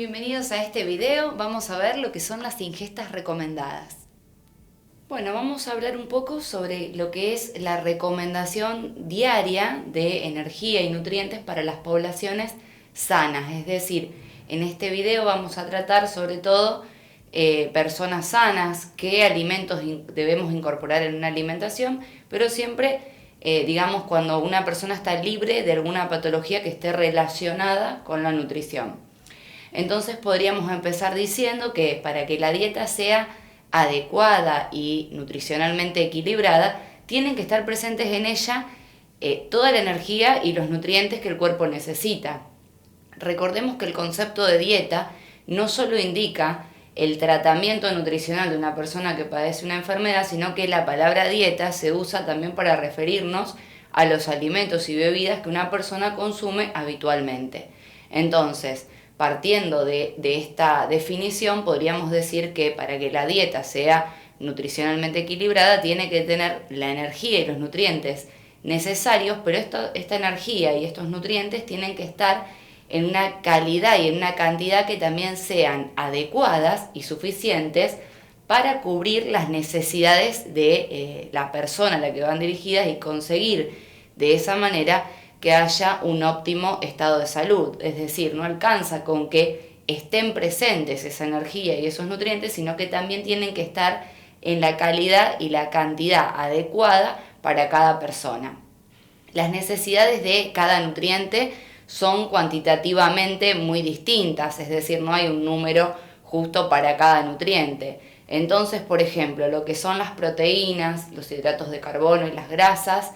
Bienvenidos a este video, vamos a ver lo que son las ingestas recomendadas. Bueno, vamos a hablar un poco sobre lo que es la recomendación diaria de energía y nutrientes para las poblaciones sanas. Es decir, en este video vamos a tratar sobre todo personas sanas, qué alimentos debemos incorporar en una alimentación, pero siempre, digamos, cuando una persona está libre de alguna patología que esté relacionada con la nutrición. Entonces podríamos empezar diciendo que para que la dieta sea adecuada y nutricionalmente equilibrada, tienen que estar presentes en ella toda la energía y los nutrientes que el cuerpo necesita. Recordemos que el concepto de dieta no solo indica el tratamiento nutricional de una persona que padece una enfermedad, sino que la palabra dieta se usa también para referirnos a los alimentos y bebidas que una persona consume habitualmente. Entonces, partiendo de esta definición, podríamos decir que para que la dieta sea nutricionalmente equilibrada, tiene que tener la energía y los nutrientes necesarios, pero esta energía y estos nutrientes tienen que estar en una calidad y en una cantidad que también sean adecuadas y suficientes para cubrir las necesidades de la persona a la que van dirigidas y conseguir de esa manera que haya un óptimo estado de salud. Es decir, no alcanza con que estén presentes esa energía y esos nutrientes, sino que también tienen que estar en la calidad y la cantidad adecuada para cada persona. Las necesidades de cada nutriente son cuantitativamente muy distintas, es decir, no hay un número justo para cada nutriente. Entonces, por ejemplo, lo que son las proteínas, los hidratos de carbono y las grasas,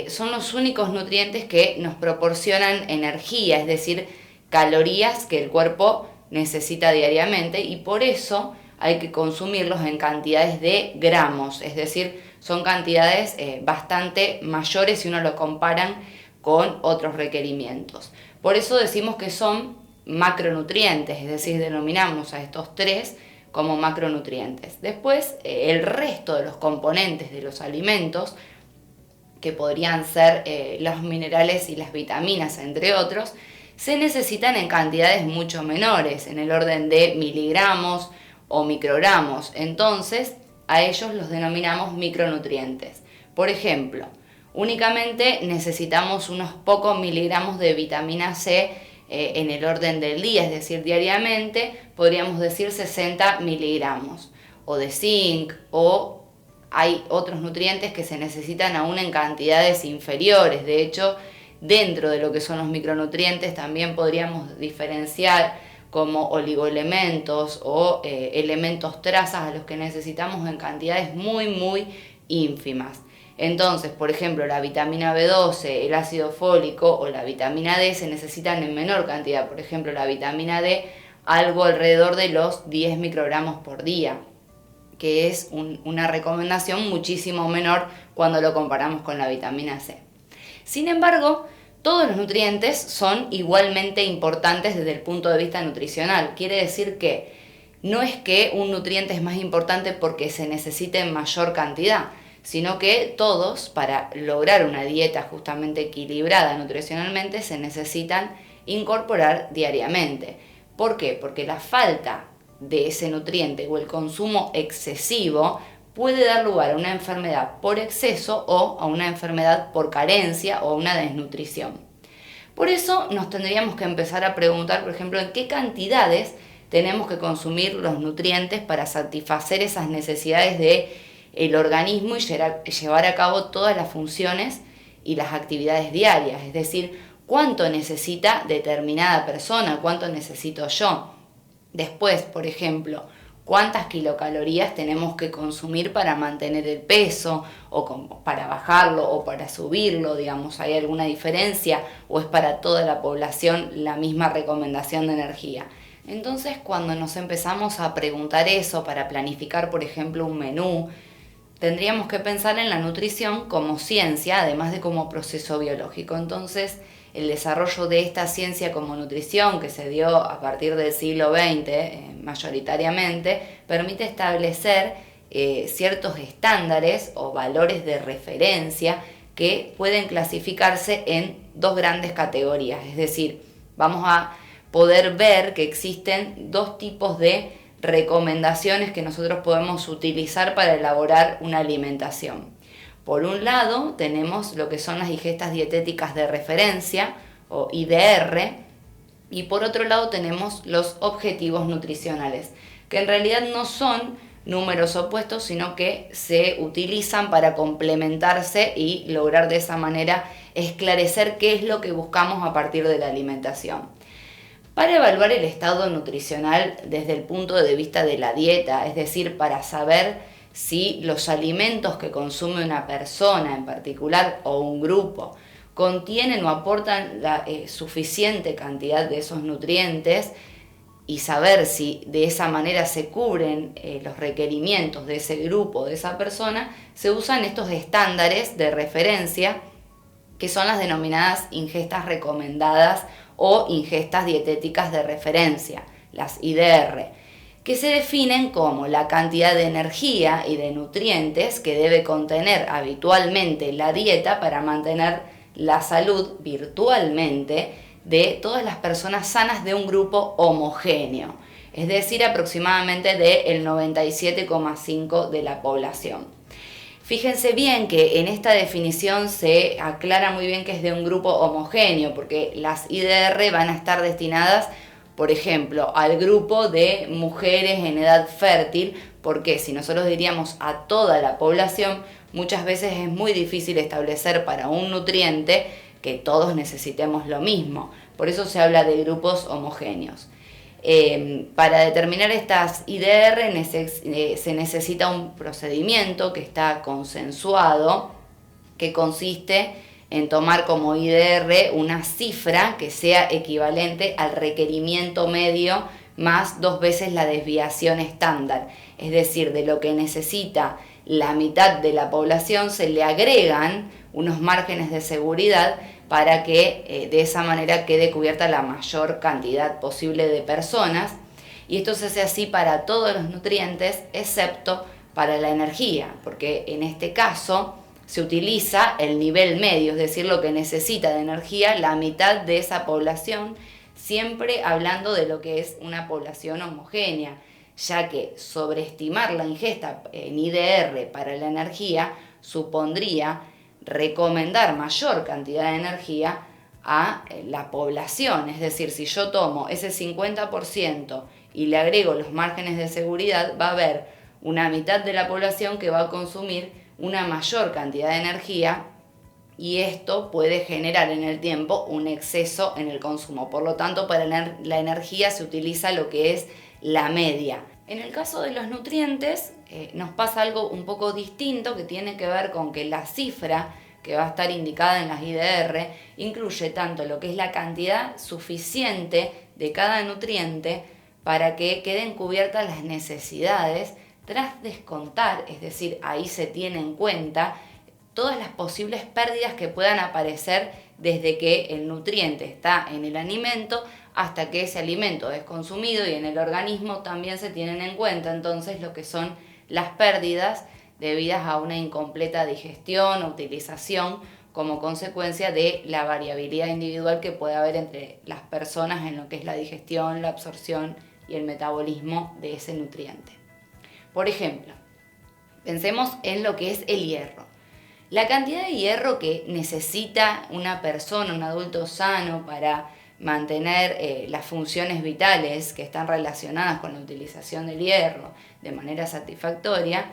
son los únicos nutrientes que nos proporcionan energía, es decir, calorías que el cuerpo necesita diariamente, y por eso hay que consumirlos en cantidades de gramos, es decir, son cantidades bastante mayores si uno lo comparan con otros requerimientos. Por eso decimos que son macronutrientes, es decir, denominamos a estos tres como macronutrientes. Después, el resto de los componentes de los alimentos, que podrían ser los minerales y las vitaminas, entre otros, se necesitan en cantidades mucho menores, en el orden de miligramos o microgramos. Entonces, a ellos los denominamos micronutrientes. Por ejemplo, únicamente necesitamos unos pocos miligramos de vitamina C en el orden del día, es decir, diariamente podríamos decir 60 miligramos, o de zinc, o hay otros nutrientes que se necesitan aún en cantidades inferiores. De hecho, dentro de lo que son los micronutrientes también podríamos diferenciar como oligoelementos o elementos trazas a los que necesitamos en cantidades muy ínfimas. Entonces, por ejemplo, la vitamina B12, el ácido fólico o la vitamina D se necesitan en menor cantidad. Por ejemplo, la vitamina D, algo alrededor de los 10 microgramos por día, que es una recomendación muchísimo menor cuando lo comparamos con la vitamina C. Sin embargo, todos los nutrientes son igualmente importantes desde el punto de vista nutricional. Quiere decir que no es que un nutriente es más importante porque se necesite en mayor cantidad, sino que todos, para lograr una dieta justamente equilibrada nutricionalmente, se necesitan incorporar diariamente. ¿Por qué? Porque la falta de ese nutriente o el consumo excesivo puede dar lugar a una enfermedad por exceso o a una enfermedad por carencia o a una desnutrición. Por eso nos tendríamos que empezar a preguntar, por ejemplo, en qué cantidades tenemos que consumir los nutrientes para satisfacer esas necesidades del organismo y llevar a cabo todas las funciones y las actividades diarias. Es decir, cuánto necesita determinada persona, cuánto necesito yo. Después, por ejemplo, cuántas kilocalorías tenemos que consumir para mantener el peso, o para bajarlo o para subirlo, digamos, ¿hay alguna diferencia o es para toda la población la misma recomendación de energía? Entonces, cuando nos empezamos a preguntar eso para planificar, por ejemplo, un menú, tendríamos que pensar en la nutrición como ciencia, además de como proceso biológico. Entonces, el desarrollo de esta ciencia como nutrición, que se dio a partir del siglo XX mayoritariamente, permite establecer ciertos estándares o valores de referencia que pueden clasificarse en dos grandes categorías. Es decir, vamos a poder ver que existen dos tipos de recomendaciones que nosotros podemos utilizar para elaborar una alimentación. Por un lado, tenemos lo que son las ingestas dietéticas de referencia, o IDR, y por otro lado tenemos los objetivos nutricionales, que en realidad no son números opuestos, sino que se utilizan para complementarse y lograr de esa manera esclarecer qué es lo que buscamos a partir de la alimentación. Para evaluar el estado nutricional desde el punto de vista de la dieta, es decir, para saber si los alimentos que consume una persona en particular o un grupo contienen o aportan la suficiente cantidad de esos nutrientes, y saber si de esa manera se cubren los requerimientos de ese grupo, de esa persona, se usan estos estándares de referencia que son las denominadas ingestas recomendadas o ingestas dietéticas de referencia, las IDR, que se definen como la cantidad de energía y de nutrientes que debe contener habitualmente la dieta para mantener la salud virtualmente de todas las personas sanas de un grupo homogéneo, es decir, aproximadamente del 97,5% de la población. Fíjense bien que en esta definición se aclara muy bien que es de un grupo homogéneo, porque las IDR van a estar destinadas, por ejemplo, al grupo de mujeres en edad fértil, porque si nosotros diríamos a toda la población, muchas veces es muy difícil establecer para un nutriente que todos necesitemos lo mismo. Por eso se habla de grupos homogéneos. Para determinar estas IDR se necesita un procedimiento que está consensuado, que consiste en tomar como IDR una cifra que sea equivalente al requerimiento medio más 2 veces la desviación estándar. Es decir, de lo que necesita la mitad de la población se le agregan unos márgenes de seguridad para que de esa manera quede cubierta la mayor cantidad posible de personas, y esto se hace así para todos los nutrientes excepto para la energía, porque en este caso se utiliza el nivel medio, es decir, lo que necesita de energía la mitad de esa población, siempre hablando de lo que es una población homogénea, ya que sobreestimar la ingesta en IDR para la energía supondría recomendar mayor cantidad de energía a la población. Es decir, si yo tomo ese 50% y le agrego los márgenes de seguridad, va a haber una mitad de la población que va a consumir una mayor cantidad de energía, y esto puede generar en el tiempo un exceso en el consumo. Por lo tanto, para la energía se utiliza lo que es la media. En el caso de los nutrientes nos pasa algo un poco distinto, que tiene que ver con que la cifra que va a estar indicada en las IDR incluye tanto lo que es la cantidad suficiente de cada nutriente para que queden cubiertas las necesidades tras descontar, es decir, ahí se tiene en cuenta todas las posibles pérdidas que puedan aparecer desde que el nutriente está en el alimento hasta que ese alimento es consumido, y en el organismo también se tienen en cuenta entonces lo que son las pérdidas debidas a una incompleta digestión o utilización como consecuencia de la variabilidad individual que puede haber entre las personas en lo que es la digestión, la absorción y el metabolismo de ese nutriente. Por ejemplo, pensemos en lo que es el hierro. La cantidad de hierro que necesita una persona, un adulto sano, para mantener las funciones vitales que están relacionadas con la utilización del hierro de manera satisfactoria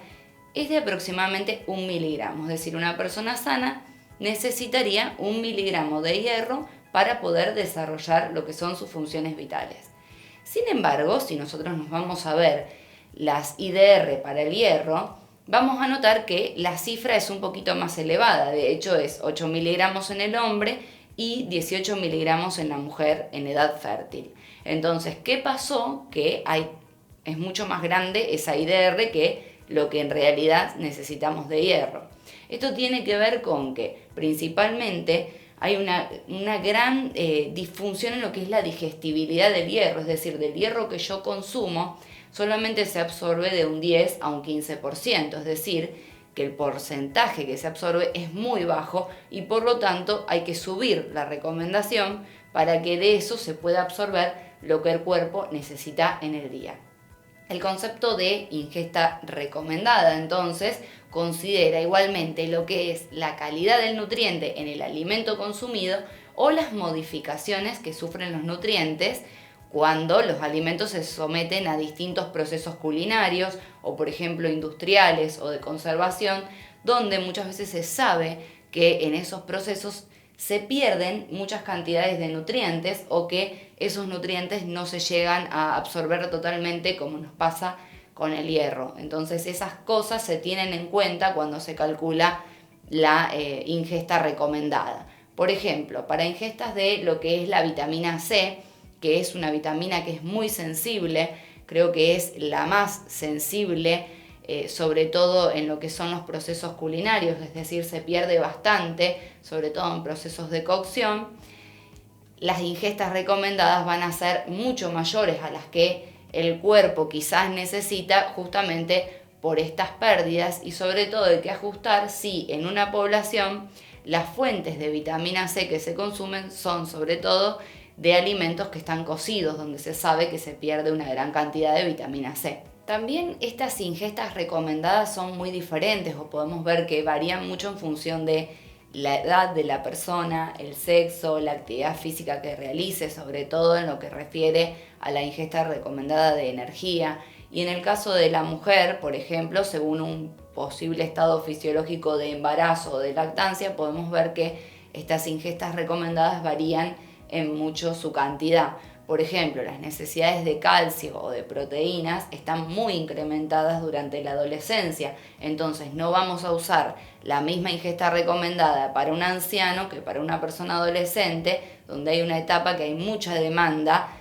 es de aproximadamente 1 miligramo. Es decir, una persona sana necesitaría 1 miligramo de hierro para poder desarrollar lo que son sus funciones vitales. Sin embargo, si nosotros nos vamos a ver las IDR para el hierro, vamos a notar que la cifra es un poquito más elevada. De hecho, es 8 miligramos en el hombre y 18 miligramos en la mujer en edad fértil. Entonces, ¿qué pasó? Que es mucho más grande esa IDR que lo que en realidad necesitamos de hierro. Esto tiene que ver con que principalmente hay una gran disfunción en lo que es la digestibilidad del hierro, es decir, del hierro que yo consumo solamente se absorbe de un 10 a un 15%, es decir, que el porcentaje que se absorbe es muy bajo y por lo tanto hay que subir la recomendación para que de eso se pueda absorber lo que el cuerpo necesita en el día. El concepto de ingesta recomendada, entonces, considera igualmente lo que es la calidad del nutriente en el alimento consumido o las modificaciones que sufren los nutrientes cuando los alimentos se someten a distintos procesos culinarios o, por ejemplo, industriales o de conservación, donde muchas veces se sabe que en esos procesos se pierden muchas cantidades de nutrientes o que esos nutrientes no se llegan a absorber totalmente como nos pasa con el hierro. Entonces esas cosas se tienen en cuenta cuando se calcula la ingesta recomendada. Por ejemplo, para ingestas de lo que es la vitamina C, que es una vitamina que es muy sensible, creo que es la más sensible, sobre todo en lo que son los procesos culinarios, es decir, se pierde bastante, sobre todo en procesos de cocción. Las ingestas recomendadas van a ser mucho mayores a las que el cuerpo quizás necesita, justamente por estas pérdidas, y sobre todo hay que ajustar si en una población las fuentes de vitamina C que se consumen son sobre todo de alimentos que están cocidos, donde se sabe que se pierde una gran cantidad de vitamina C. También estas ingestas recomendadas son muy diferentes, o podemos ver que varían mucho en función de la edad de la persona, el sexo, la actividad física que realice, sobre todo en lo que refiere a la ingesta recomendada de energía. Y en el caso de la mujer, por ejemplo, según un posible estado fisiológico de embarazo o de lactancia, podemos ver que estas ingestas recomendadas varían en mucho su cantidad. Por ejemplo, las necesidades de calcio o de proteínas están muy incrementadas durante la adolescencia, entonces no vamos a usar la misma ingesta recomendada para un anciano que para una persona adolescente, donde hay una etapa que hay mucha demanda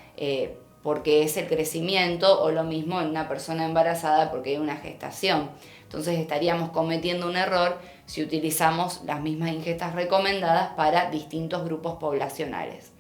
porque es el crecimiento, o lo mismo en una persona embarazada porque hay una gestación. Entonces estaríamos cometiendo un error si utilizamos las mismas ingestas recomendadas para distintos grupos poblacionales.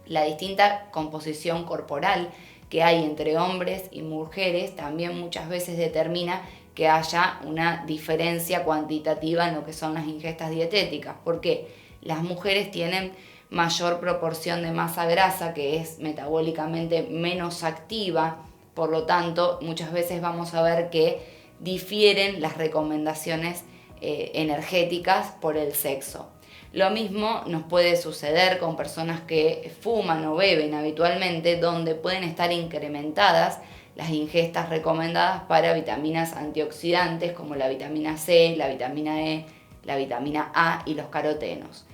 La distinta composición corporal que hay entre hombres y mujeres también muchas veces determina que haya una diferencia cuantitativa en lo que son las ingestas dietéticas, porque las mujeres tienen mayor proporción de masa grasa, que es metabólicamente menos activa, por lo tanto muchas veces vamos a ver que difieren las recomendaciones energéticas por el sexo. Lo mismo nos puede suceder con personas que fuman o beben habitualmente, donde pueden estar incrementadas las ingestas recomendadas para vitaminas antioxidantes como la vitamina C, la vitamina E, la vitamina A y los carotenos.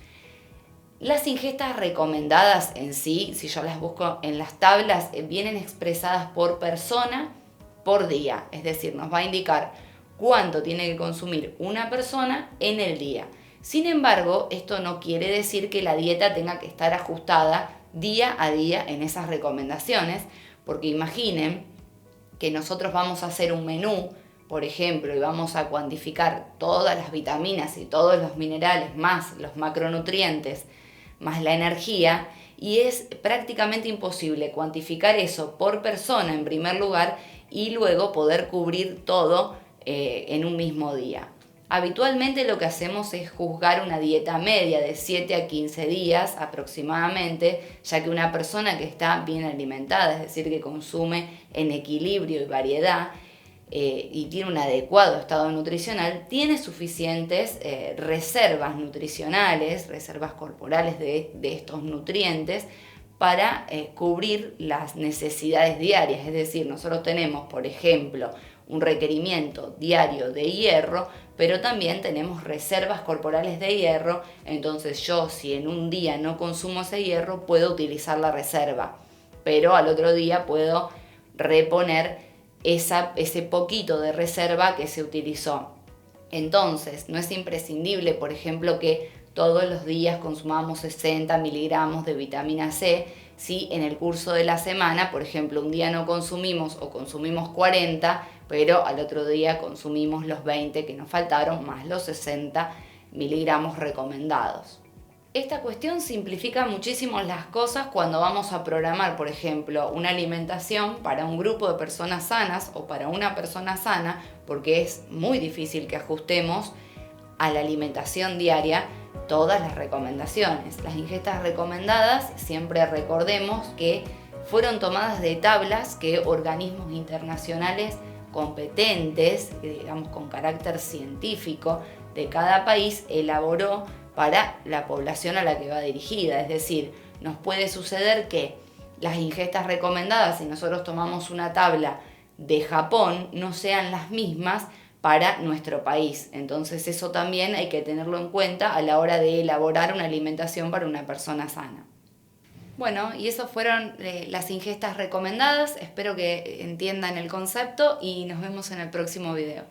Las ingestas recomendadas en sí, si yo las busco en las tablas, vienen expresadas por persona por día, es decir, nos va a indicar cuánto tiene que consumir una persona en el día. Sin embargo, esto no quiere decir que la dieta tenga que estar ajustada día a día en esas recomendaciones, porque imaginen que nosotros vamos a hacer un menú, por ejemplo, y vamos a cuantificar todas las vitaminas y todos los minerales, más los macronutrientes, más la energía, y es prácticamente imposible cuantificar eso por persona en primer lugar y luego poder cubrir todo en un mismo día. Habitualmente lo que hacemos es juzgar una dieta media de 7 a 15 días aproximadamente, ya que una persona que está bien alimentada, es decir, que consume en equilibrio y variedad y tiene un adecuado estado nutricional, tiene suficientes reservas nutricionales, reservas corporales de estos nutrientes para cubrir las necesidades diarias. Es decir, nosotros tenemos, por ejemplo, un requerimiento diario de hierro, pero también tenemos reservas corporales de hierro, entonces yo si en un día no consumo ese hierro puedo utilizar la reserva, pero al otro día puedo reponer ese poquito de reserva que se utilizó. Entonces no es imprescindible, por ejemplo, que todos los días consumamos 60 miligramos de vitamina C, si en el curso de la semana, por ejemplo, un día no consumimos o consumimos 40, pero al otro día consumimos los 20 que nos faltaron más los 60 miligramos recomendados. Esta cuestión simplifica muchísimo las cosas cuando vamos a programar, por ejemplo, una alimentación para un grupo de personas sanas o para una persona sana, porque es muy difícil que ajustemos a la alimentación diaria todas las recomendaciones. Las ingestas recomendadas, siempre recordemos que fueron tomadas de tablas que organismos internacionales competentes, digamos con carácter científico, de cada país elaboró para la población a la que va dirigida. Es decir, nos puede suceder que las ingestas recomendadas, si nosotros tomamos una tabla de Japón, no sean las mismas para nuestro país. Entonces eso también hay que tenerlo en cuenta a la hora de elaborar una alimentación para una persona sana. Bueno, y esas fueron las ingestas recomendadas. Espero que entiendan el concepto y nos vemos en el próximo video.